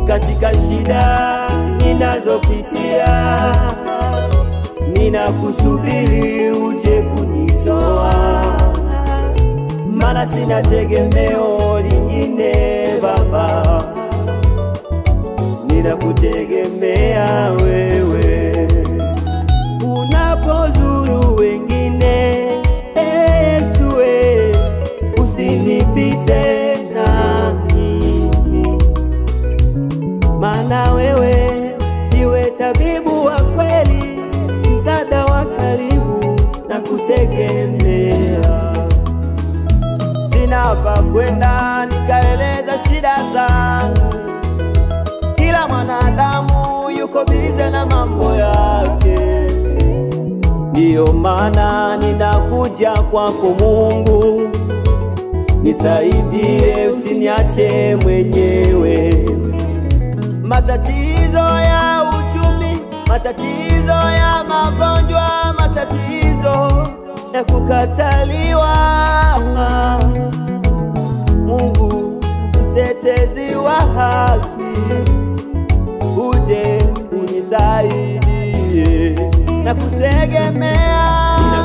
katika shida ninazopitia, ninakusubiri uje kunitoa, maana sina tegemeo lingine Baba, ninakutegemea wewe. Unapozuru wengine Yesu, usinipite na mimi, maana wewe ndiwe tabibu wa kweli, msaada wa karibu na kutegemea. Sina pa kwenda nikaeleza shida zangu, kila mwanadamu yuko bize na mambo yake. Ndiyo maana ninakuja kwako Mungu, nisaidie, usiniache mwenyewe. Matatizo ya uchumi, matatizo ya magonjwa, matatizo ya kukataliwa, Mungu mtetezi wa haki, uje unisaidie na kutegemea